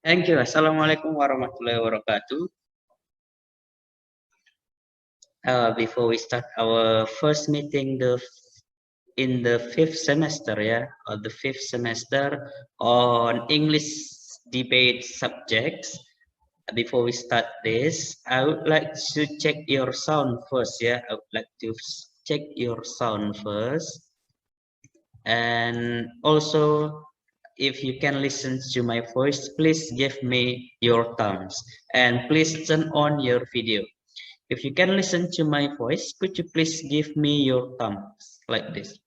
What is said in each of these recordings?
Thank you. Assalamualaikum warahmatullahi wabarakatuh. Before we start our first meeting in the fifth semester, or the fifth semester on English debate subjects. Before we start this, I would like to check your sound first. I would like to check your sound first, and also, if you can listen to my voice, please give me your thumbs, and please turn on your video. If you can listen to my voice, could you please give me your thumbs like this?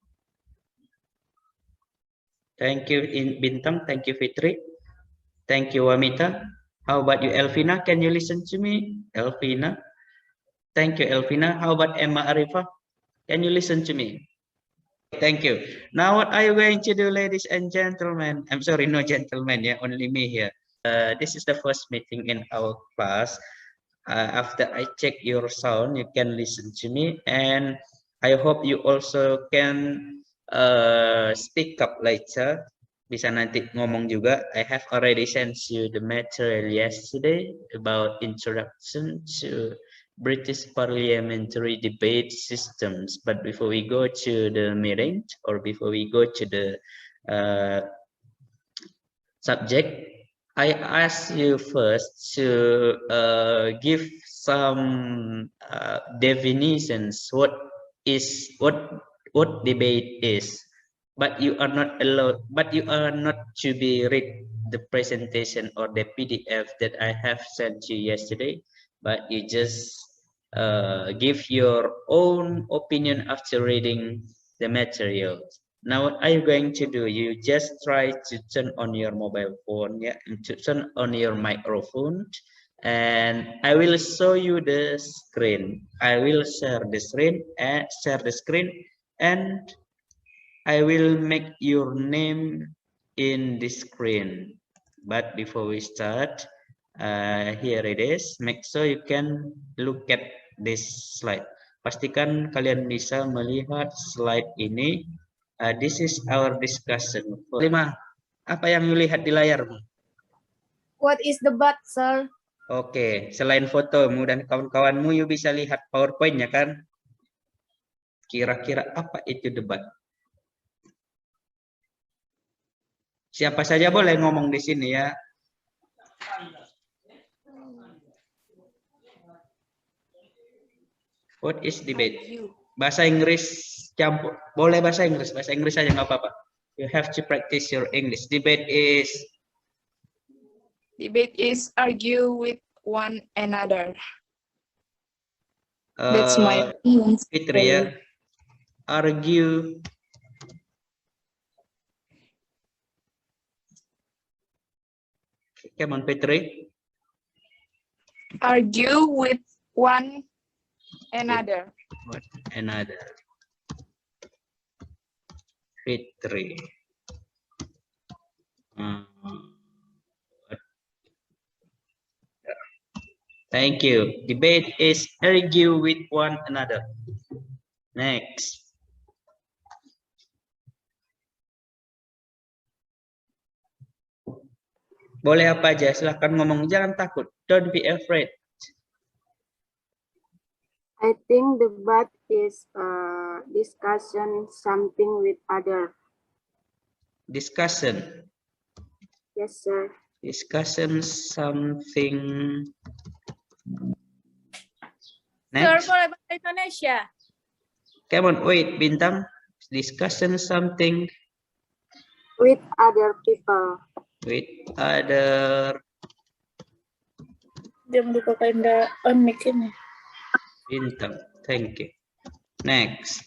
Thank you, Bintang. Thank you, Fitri. Thank you, Wamita. How about you, Elvina? Can you listen to me? Elvina. Thank you, Elvina. How about Emma Arifa? Can you listen to me? Thank you. Now, what are you going to do, ladies and gentlemen? I'm sorry, no gentlemen, only me here. This is the first meeting in our class. After I check your sound, you can listen to me, and I hope you also can speak up later. Bisa nanti ngomong juga. I have already sent you the material yesterday about introduction to British parliamentary debate systems. But before we go to the meeting, or before we go to the subject, I ask you first to give some definitions what debate is, but you are not allowed, but you are not to be read the presentation or the PDF that I have sent you yesterday, but you just give your own opinion after reading the materials. Now, what are you going to do? You just try to turn on your mobile phone, and to turn on your microphone, and I will show you the screen. I will share the screen, and I will make your name in the screen. But before we start, here it is. Make sure you can look at this slide. Pastikan kalian bisa melihat slide ini. This is our discussion. 5. Apa yang you lihat di layarmu? What is debat, sir? Oke, selain fotomu dan kawan-kawanmu, you bisa lihat PowerPoint-nya kan? Kira-kira apa itu debat? Siapa saja boleh ngomong di sini ya. What is debate? Bahasa Inggris campur. Boleh bahasa Inggris aja nggak apa-apa. You have to practice your English. Debate is argue with one another. That's my opinion. Fitri ya. Argue. Come on, Fitri. Argue with one another. Fitri. Thank you. Debate is argue with one another. Next. Boleh apa aja, silahkan ngomong, jangan takut. Don't be afraid. I think debat is discussion something with other. Discussion. Yes, sir. Discussion something. Sir, Next. boleh bahasa Indonesia? Come on, wait, Bintang. Discussion something. With other people. With other. Dia membuka kainda mic ini. Bintang, thank you. Next.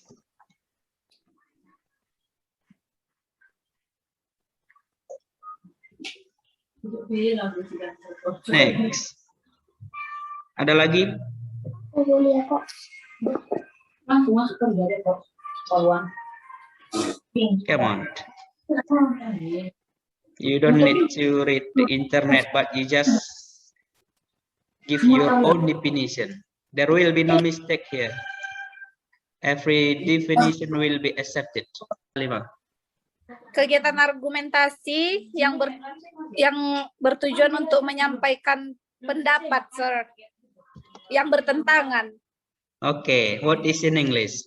Next. Ada lagi? Boleh kok. Come on. You don't need to read the internet, but you just give your own definition. There will be no mistake here. Every definition will be accepted. 5. Kegiatan argumentasi yang bertujuan untuk menyampaikan pendapat, sir, yang bertentangan. Okay, what is in English?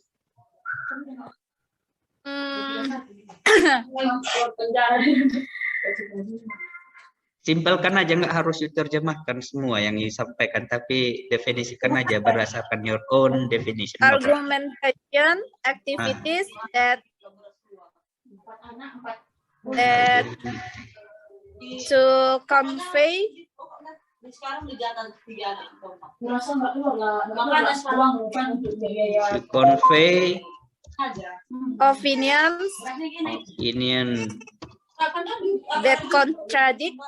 Simpelkan aja, nggak harus diterjemahkan semua yang disampaikan, tapi definisikan aja berdasarkan your own definition. Argumentation activities that to convey To convey opinion that contradict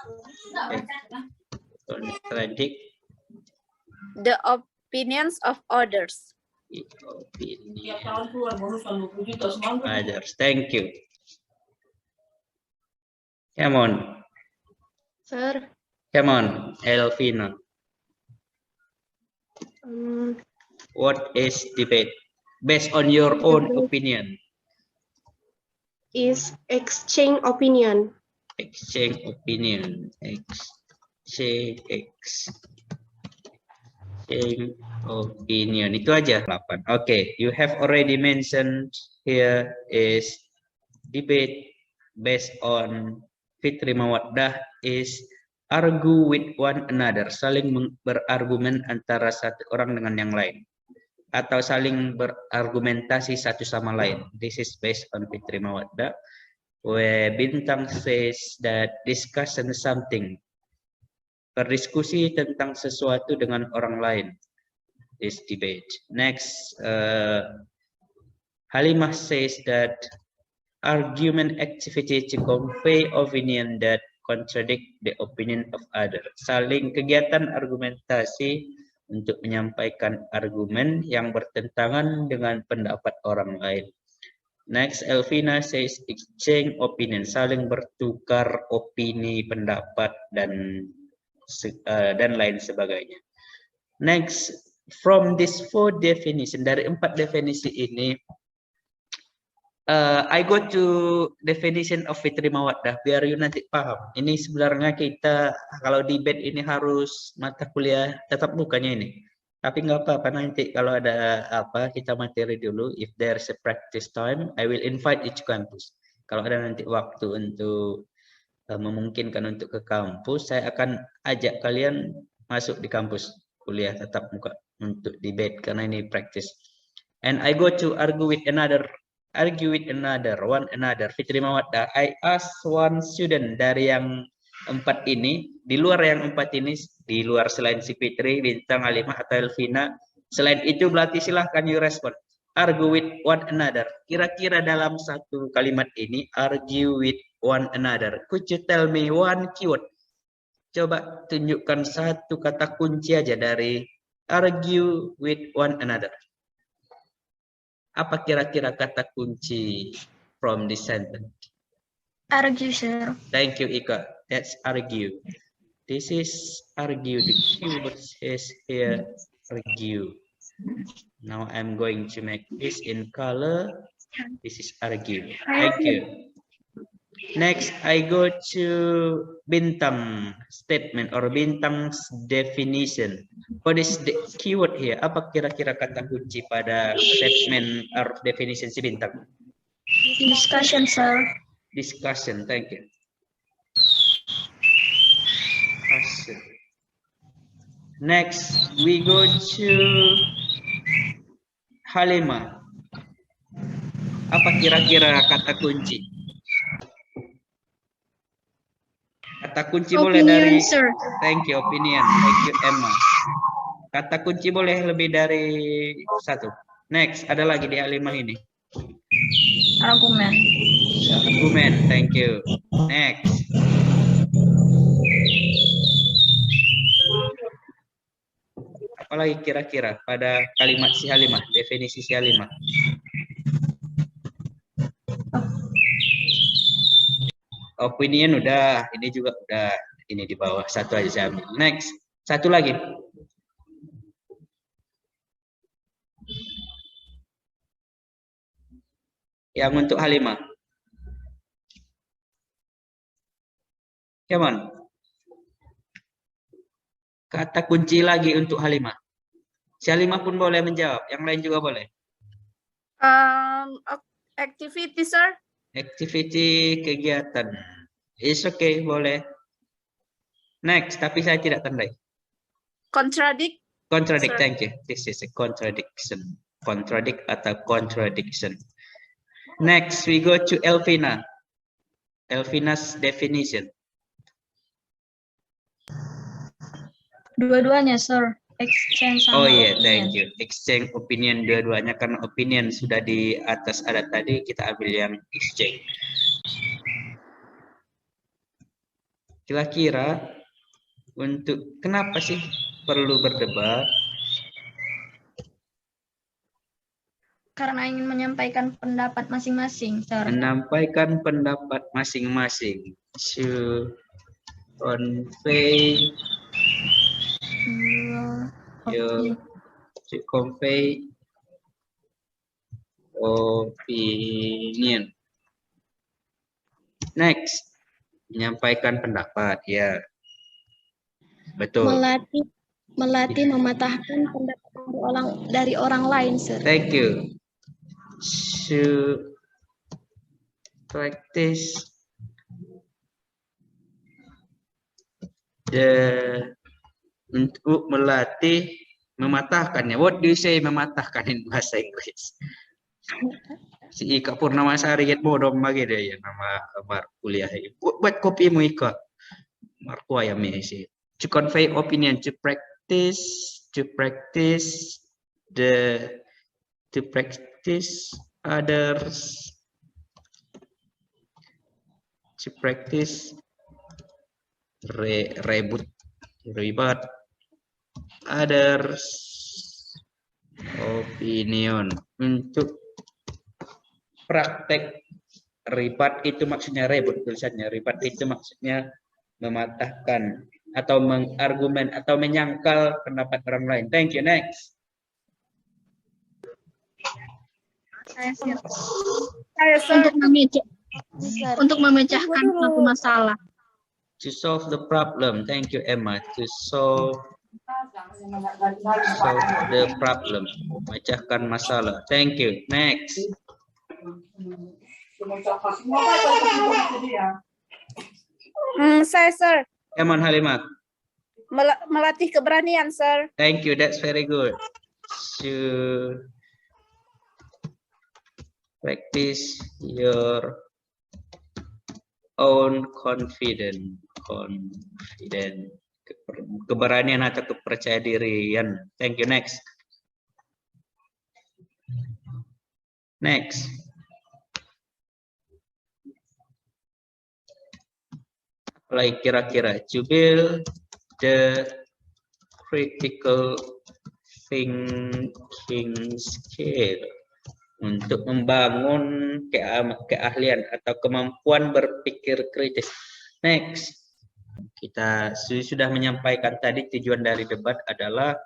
the opinions of others. Others. Thank you. Come on. Sir, Come on, Elvina. What is debate? Based on your own opinion. is exchange opinion. Exchange opinion. Exchange opinion. Itu aja 8. Okay, you have already mentioned here is debate based on Fitri Mawaddah is argue with one another, saling berargumen antara satu orang dengan yang lain, atau saling berargumentasi satu sama lain. This is based on Fitri Mawaddah, where Bintang says that discussion something, berdiskusi tentang sesuatu dengan orang lain, is debate. Next, Halimah says that argument activity to convey opinion that contradict the opinion of other. Saling kegiatan argumentasi untuk menyampaikan argumen yang bertentangan dengan pendapat orang lain. Next, Elvina says exchange opinion, saling bertukar opini, pendapat, dan lain sebagainya. Next, from this 4 definition, dari 4 definisi ini, I go to definition of Fitri Mawaddah biar you nanti paham. Ini sebenarnya kita kalau debate ini harus mata kuliah tetap mukanya ini. Tapi nggak apa-apa, nanti kalau ada apa kita materi dulu. If there's a practice time, I will invite you to campus. Kalau ada nanti waktu untuk memungkinkan untuk ke kampus, saya akan ajak kalian masuk di kampus kuliah tetap muka untuk debate karena ini practice. And I go to argue with another. One another. Fitri Mawaddah, I ask one student dari yang 4 ini, di luar yang 4 ini, di luar selain si Fitri, Bintang, Halimah, atau Elvina, selain itu berarti silahkan you respond. Argue with one another. Kira-kira dalam satu kalimat ini, argue with one another. Could you tell me one keyword? Coba tunjukkan satu kata kunci aja dari argue with one another. Apa kira-kira kata kunci from this sentence? Argue, sir. Thank you, Ika. That's argue. This is argue. The keyword is here argue. Now I'm going to make this in color. This is argue. Thank you. Next, I go to Bintang statement or Bintang's definition. What is the keyword here? Apa kira-kira kata kunci pada statement or definition si Bintang? Discussion, sir. Discussion, thank you. Discussion. Next, we go to Halimah. Apa kira-kira kata kunci? Kata kunci boleh dari, sir. thank you, opinion, thank you, Emma. Kata kunci boleh lebih dari 1. Next, ada lagi di Halimah ini. Argument. Argument, thank you. Next. Apalagi kira-kira pada kalimat si Halimah, definisi si Halimah? Opinion udah, ini juga udah, ini di bawah 1 aja saya ambil. Next, 1 lagi. Yang untuk Halimah. Come on. Kata kunci lagi untuk Halimah. Si Halimah pun boleh menjawab, yang lain juga boleh. Activity, sir. Activity, kegiatan. It's okay, boleh. Next, tapi saya tidak tandai. Contradict. Contradict, Sir. thank you. This is a contradiction. Contradict atau contradiction. Next, we go to Elvina. Elvina's definition. Dua-duanya, sir. Exchange Oh sama iya, opinion. thank you. Exchange opinion dua-duanya, karena opinion sudah di atas ada tadi, kita ambil yang exchange. Kira-kira untuk kenapa sih perlu berdebat? Karena ingin menyampaikan pendapat masing-masing, sir. Menyampaikan pendapat masing-masing. To convey your to convey opinion. Next, menyampaikan pendapat, ya. Betul. Melatih mematahkan pendapat dari orang lain, sir. Thank you. To practice untuk melatih mematahkannya. What do you say mematahkan in bahasa Inggris? Si Ika Purnamasari get bodoh bagi dia ya nama Mar kuliah. Buat kopimu Ika. Marku ayam sih. To convey opinion, to practice others, to practice rebut others opinion. Untuk praktek ribat itu maksudnya rebut, tulisannya ribat itu maksudnya mematahkan atau mengargumen atau menyangkal pendapat orang lain. Thank you. Next. Untuk memecahkan suatu masalah. To solve the problem. Thank you, Emma. To solve the problem. Memecahkan masalah. Thank you. Next. Saya, sir. Come on, Halimah. Melatih keberanian, sir. Thank you. That's very good. To practice your own confidence. Keberanian atau kepercayaan dirian. Thank you. Next. Next. Like kira-kira to build the critical thinking skill, untuk membangun keahlian atau kemampuan berpikir kritis. Next, kita sudah menyampaikan tadi tujuan dari debat adalah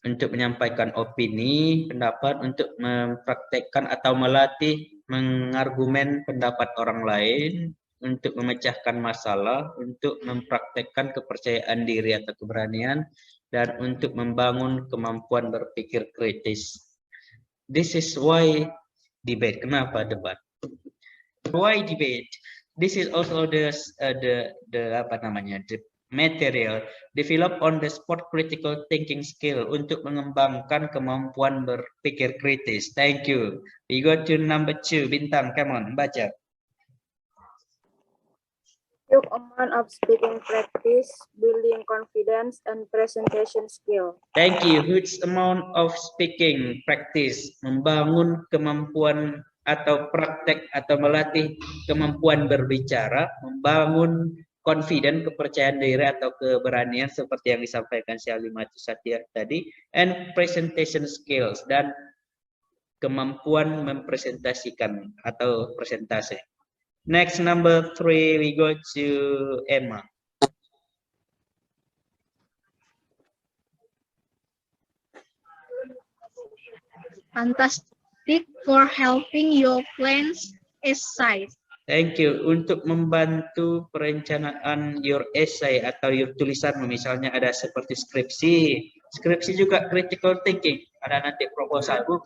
untuk menyampaikan opini, pendapat, untuk mempraktekkan atau melatih mengargumen pendapat orang lain, untuk memecahkan masalah, untuk mempraktekkan kepercayaan diri atau keberanian, dan untuk membangun kemampuan berpikir kritis. This is why debate. Kenapa debat? Why debate? This is also the material develop on the spot critical thinking skill, untuk mengembangkan kemampuan berpikir kritis. Thank you. We go to number 2. Bintang, come on, baca. Huge amount of speaking practice, building confidence, and presentation skill. Thank you. Huge amount of speaking practice, membangun kemampuan atau praktek atau melatih kemampuan berbicara, membangun confident, kepercayaan diri atau keberanian seperti yang disampaikan si Halimah Satya tadi, and presentation skills, dan kemampuan mempresentasikan atau presentasi. Next, number 3, we go to Emma. Fantastic for helping your plans aside. Thank you. Untuk membantu perencanaan your essay atau your tulisan, misalnya ada seperti skripsi. Skripsi juga critical thinking. Ada nanti proposal book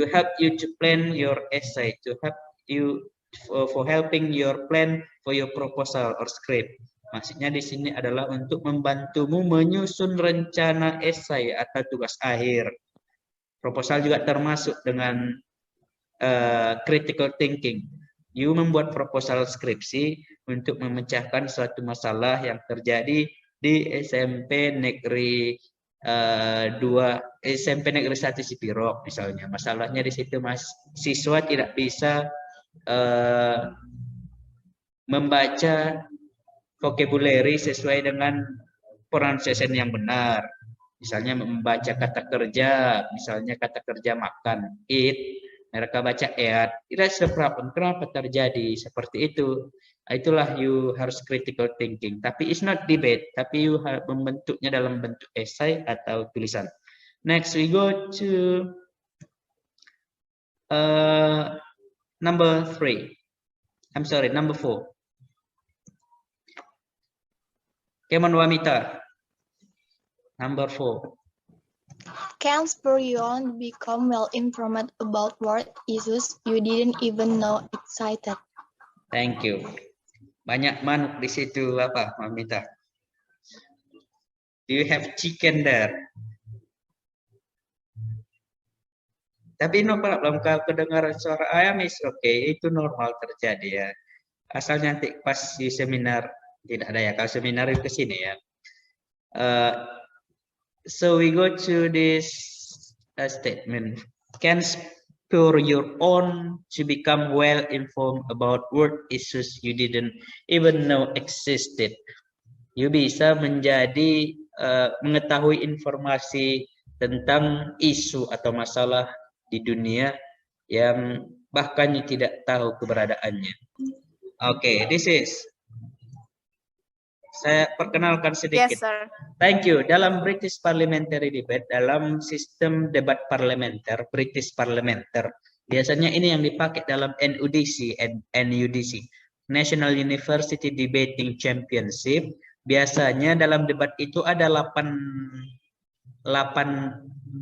to help you to plan your essay, to help you for helping your plan for your proposal or script. Maksudnya di sini adalah untuk membantumu menyusun rencana essay atau tugas akhir. Proposal juga termasuk dengan critical thinking. You membuat proposal skripsi untuk memecahkan suatu masalah yang terjadi di SMP Negeri 2, SMP Negeri 1 Sipirok misalnya. Masalahnya di situ siswa tidak bisa membaca vocabulary sesuai dengan pronunciation yang benar. Misalnya membaca kata kerja, misalnya kata kerja makan, eat. Mereka baca eat, tidak seberapa. Kenapa terjadi seperti itu? Itulah you harus critical thinking. Tapi it's not debate, tapi you harus membentuknya dalam bentuk esai atau tulisan. Next we go to number 4. Come on, Wamita. Number 4. Can spur you on to become well informed about world issues you didn't even know excited. Thank you. Banyak manuk di situ apa, Mamita? Do you have chicken there? Tapi no problem kalau kedengaran suara ayam is okay, itu normal terjadi ya. Asal nanti pas di seminar tidak ada ya. Kalau seminar itu ke sini ya. So we go to this statement. Can spur your own to become well informed about world issues you didn't even know existed. You bisa menjadi mengetahui informasi tentang isu atau masalah di dunia yang bahkan you tidak tahu keberadaannya. Okay, this is. Saya perkenalkan sedikit. Yes, sir. Thank you. Dalam British Parliamentary Debate, dalam sistem debat parlementer, British Parliamenter, biasanya ini yang dipakai dalam NUDC, National University Debating Championship. Biasanya dalam debat itu ada 8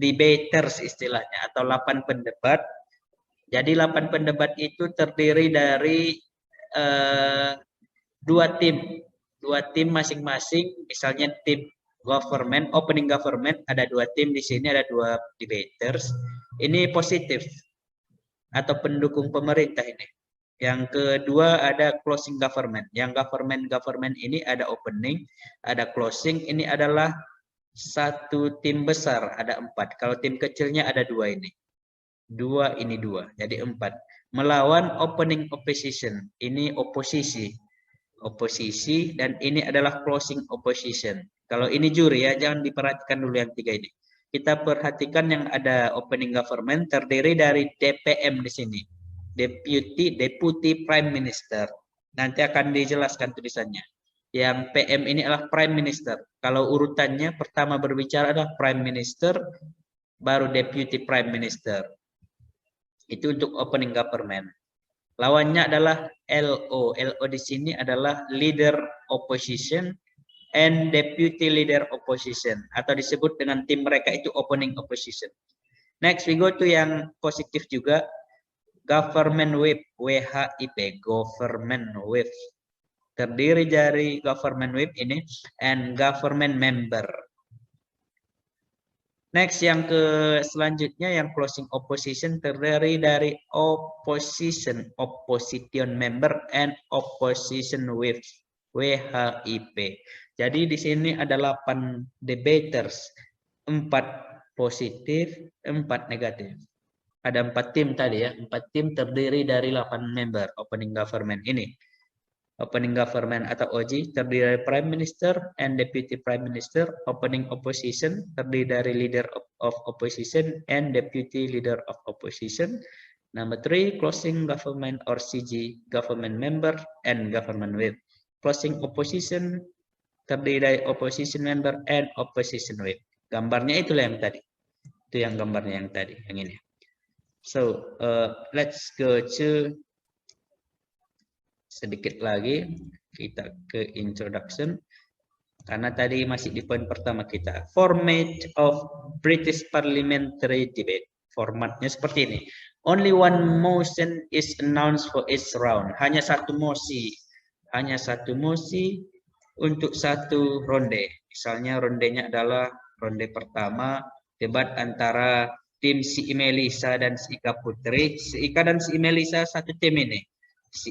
debaters istilahnya, atau 8 pendebat. Jadi 8 pendebat itu terdiri dari 2 tim. 2 tim masing-masing, misalnya tim government, opening government, ada 2 tim di sini, ada 2 debaters. Ini positif atau pendukung pemerintah ini. Yang kedua ada closing government. Yang government ini ada opening, ada closing. Ini adalah satu tim besar, ada 4. Kalau tim kecilnya ada 2 ini. 2 ini 2, jadi 4. Melawan opening opposition, ini oposisi. Dan ini adalah closing opposition. Kalau ini juri ya, jangan diperhatikan dulu yang 3 ini. Kita perhatikan yang ada opening government terdiri dari DPM di sini. Deputy Prime Minister. Nanti akan dijelaskan tulisannya. Yang PM ini adalah Prime Minister. Kalau urutannya pertama berbicara adalah Prime Minister, baru Deputy Prime Minister. Itu untuk opening government. Lawannya adalah LO. LO di sini adalah leader opposition and deputy leader opposition, atau disebut dengan tim mereka itu opening opposition. Next we go to yang positif juga, government whip, WHIP, government whip. Terdiri dari government whip ini and government member. Next yang selanjutnya yang closing opposition terdiri dari opposition member and opposition whip, WHIP. Jadi di sini ada 8 debaters, 4 positif, 4 negatif. Ada 4 tim tadi ya, 4 tim terdiri dari 8 member opening government ini. Opening government atau OG terdiri dari Prime Minister and Deputy Prime Minister. Opening opposition terdiri dari Leader of Opposition and Deputy Leader of Opposition. Number 3, closing government or CG, government member and government whip. Closing opposition terdiri dari opposition member and opposition whip. Gambarnya itulah yang tadi. Itu yang gambarnya yang tadi, yang ini. So let's go to sedikit lagi kita ke introduction. Karena tadi masih di poin pertama kita. Format of British Parliamentary Debate. Formatnya seperti ini. Only one motion is announced for each round. Hanya satu mosi. Hanya satu mosi untuk satu ronde. Misalnya rondenya adalah ronde pertama. Debat antara tim si Imelisa dan si Ika Putri. Si Ika dan si Imelisa satu tim ini. Si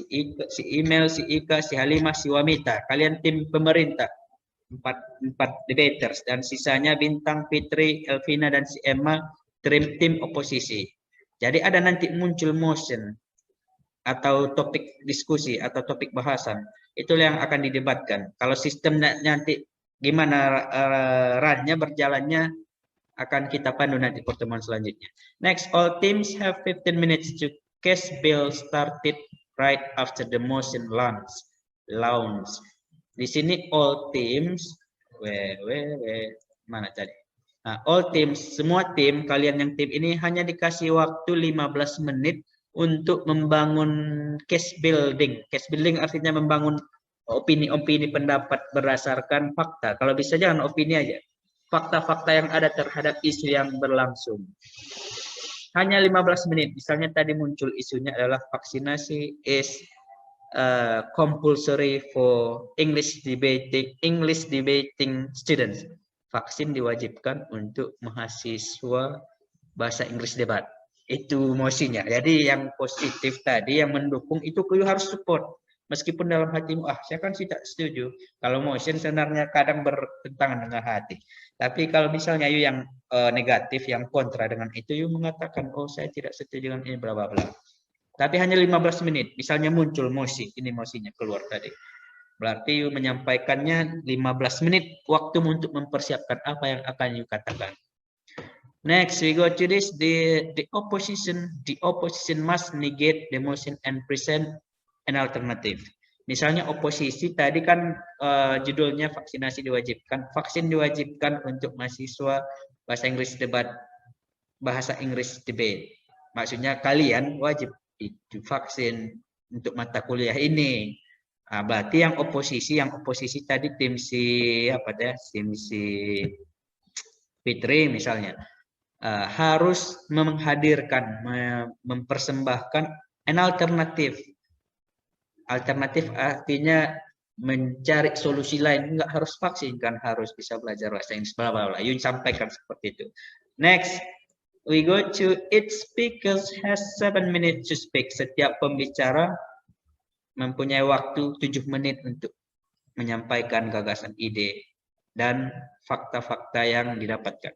Imel, si Ika, si Halimah, si Wamita. Kalian tim pemerintah. Empat debaters dan sisanya Bintang, Fitri, Elvina dan si Emma tim oposisi. Jadi ada nanti muncul motion atau topik diskusi atau topik bahasan, itu yang akan didebatkan. Kalau sistem nanti gimana runnya berjalannya akan kita pandu nanti pertemuan selanjutnya. Next, all teams have 15 minutes to cast bill started right after the motion launch. Di sini all teams, mana tadi? Nah, all teams, semua tim, kalian yang tim ini hanya dikasih waktu 15 menit untuk membangun case building. Case building artinya membangun opini-opini pendapat berdasarkan fakta. Kalau bisa jangan opini aja. Fakta-fakta yang ada terhadap isu yang berlangsung. Hanya 15 menit. Misalnya tadi muncul isunya adalah vaksinasi is compulsory for English debating students. Vaksin diwajibkan untuk mahasiswa bahasa Inggris debat. Itu mosinya. Jadi yang positif tadi yang mendukung itu you harus support. Meskipun dalam hatimu, saya kan tidak setuju. Kalau motion sebenarnya kadang bertentangan dengan hati. Tapi kalau misalnya you yang negatif, yang kontra dengan itu, you mengatakan, saya tidak setuju dengan ini, bla bla bla. Tapi hanya 15 menit, misalnya muncul mosi, ini mosinya keluar tadi. Berarti you menyampaikannya 15 menit waktu untuk mempersiapkan apa yang akan you katakan. Next, we go to this, the opposition must negate the motion and present an alternative. Misalnya oposisi tadi kan judulnya vaksinasi diwajibkan, vaksin diwajibkan untuk mahasiswa bahasa Inggris debat, bahasa Inggris debate. Maksudnya kalian wajib vaksin untuk mata kuliah ini. Berarti yang oposisi tadi tim si Fitri misalnya harus menghadirkan, mempersembahkan an alternatif. Alternatif artinya mencari solusi lain, enggak harus vaksin kan, harus bisa belajar bahasa Inggris, bla bla bla. You sampaikan seperti itu. Next, we go to each speaker has 7 minutes to speak. Setiap pembicara mempunyai waktu 7 menit untuk menyampaikan gagasan, ide dan fakta-fakta yang didapatkan.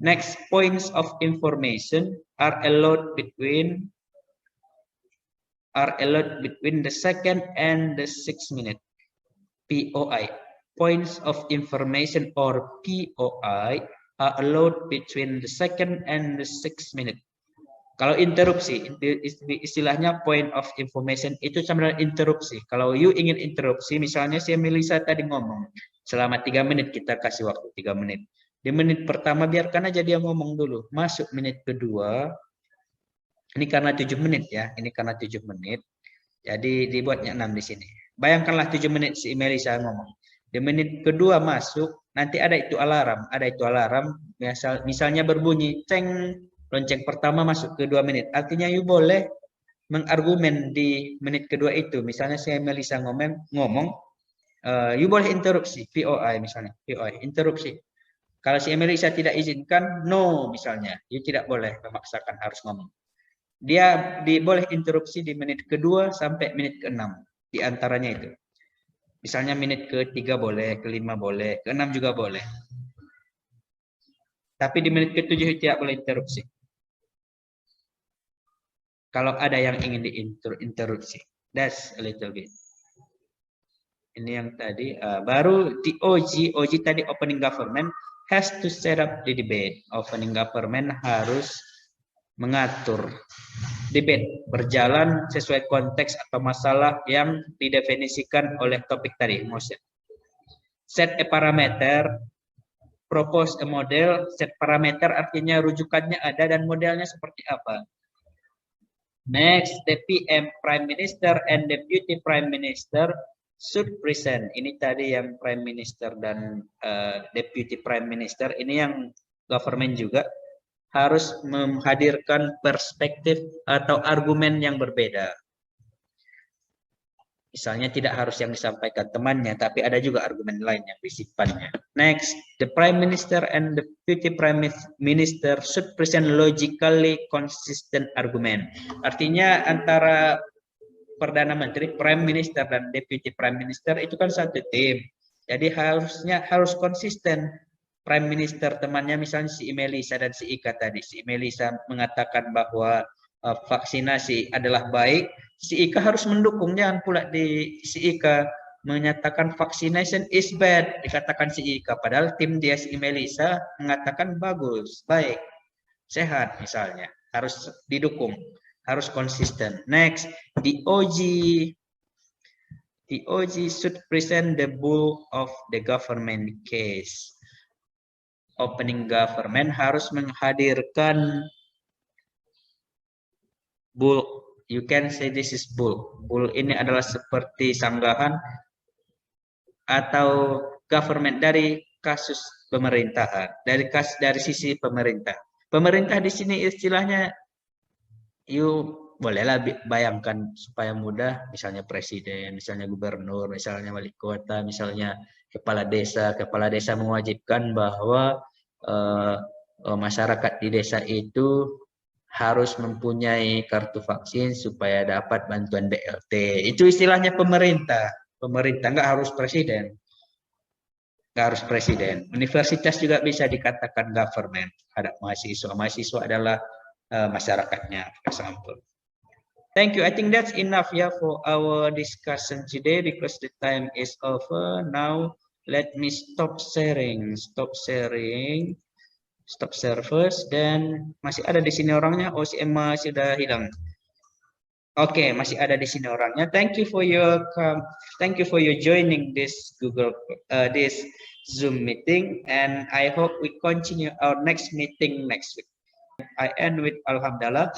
Next, points of information are allowed between the second and the 6 minute. POI. Points of information or POI are allowed between the second and the 6 minute. Kalau interupsi, istilahnya point of information itu sama dengan interupsi. Kalau you ingin interupsi, misalnya si Melisa tadi ngomong, selama 3 menit kita kasih waktu 3 menit. Di menit pertama biarkan aja dia ngomong dulu. Masuk menit kedua, ini karena 7 menit ya, ini karena 7 menit. Jadi dibuatnya 6 di sini. Bayangkanlah 7 menit si Melisa ngomong. Di menit kedua masuk, nanti ada itu alarm, misalnya berbunyi ceng, lonceng pertama masuk ke 2 menit. Artinya you boleh mengargumen di menit kedua itu. Misalnya si Melisa ngomong, you boleh interupsi, POI misalnya, POI, interupsi. Kalau si Melisa tidak izinkan, no misalnya, you tidak boleh memaksakan harus ngomong. Dia boleh interupsi di menit kedua sampai menit ke-6. Di antaranya itu. Misalnya menit ke-3 boleh, ke-5 boleh, ke-6 juga boleh. Tapi di menit ke-7 tidak boleh interupsi. Kalau ada yang ingin diinterupsi. That's a little bit. Ini yang tadi. Baru di OG tadi opening government has to set up the debate. Opening government harus mengatur debate berjalan sesuai konteks atau masalah yang didefinisikan oleh topik tadi, motion. Set a parameter, propose a model. Set parameter artinya rujukannya ada dan modelnya seperti apa. Next, the PM Prime Minister and Deputy Prime Minister should present. Ini tadi yang Prime Minister dan Deputy Prime Minister. Ini yang government juga harus menghadirkan perspektif atau argumen yang berbeda. Misalnya tidak harus yang disampaikan temannya, tapi ada juga argumen lain yang disipannya. Next, the Prime Minister and the Deputy Prime Minister should present logically consistent argument. Artinya antara Perdana Menteri, Prime Minister, dan Deputy Prime Minister itu kan satu tim. Jadi harus konsisten. Prime Minister temannya misalnya si Melisa dan si Ika tadi. Si Melisa mengatakan bahwa vaksinasi adalah baik, si Ika harus mendukung. Jangan pula si Ika menyatakan vaccination is bad, dikatakan si Ika, padahal tim dia si Melisa mengatakan bagus, baik, sehat misalnya. Harus didukung, harus konsisten. Next, the OG should present the bulk of the government case. Opening government harus menghadirkan bulk. You can say this is bulk. Bulk ini adalah seperti sanggahan atau government dari kasus pemerintahan, dari sisi pemerintah. Pemerintah di sini istilahnya, you bolehlah bayangkan supaya mudah, misalnya presiden, misalnya gubernur, misalnya wali kota, misalnya kepala desa mewajibkan bahwa masyarakat di desa itu harus mempunyai kartu vaksin supaya dapat bantuan BLT. Itu istilahnya pemerintah. Pemerintah, nggak harus presiden. Nggak harus presiden. Universitas juga bisa dikatakan government. Ada mahasiswa. Mahasiswa adalah masyarakatnya, for example. Thank you. I think that's enough for our discussion today because the time is over. Now, let me stop sharing. Stop share first. Dan masih ada di sini orangnya. Oh, si Emma sudah hilang. Oke, masih ada di sini orangnya. Thank you for your joining this this Zoom meeting, and I hope we continue our next meeting next week. I end with Alhamdulillah.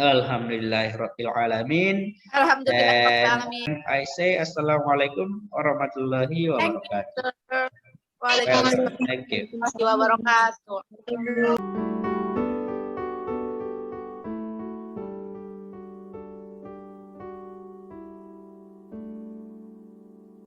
Alhamdulillahirabbil alamin. Alhamdulillahirrahmanirrahim. I say assalamualaikum warahmatullahi wabarakatuh. Waalaikumsalam Thank you. warahmatullahi wabarakatuh.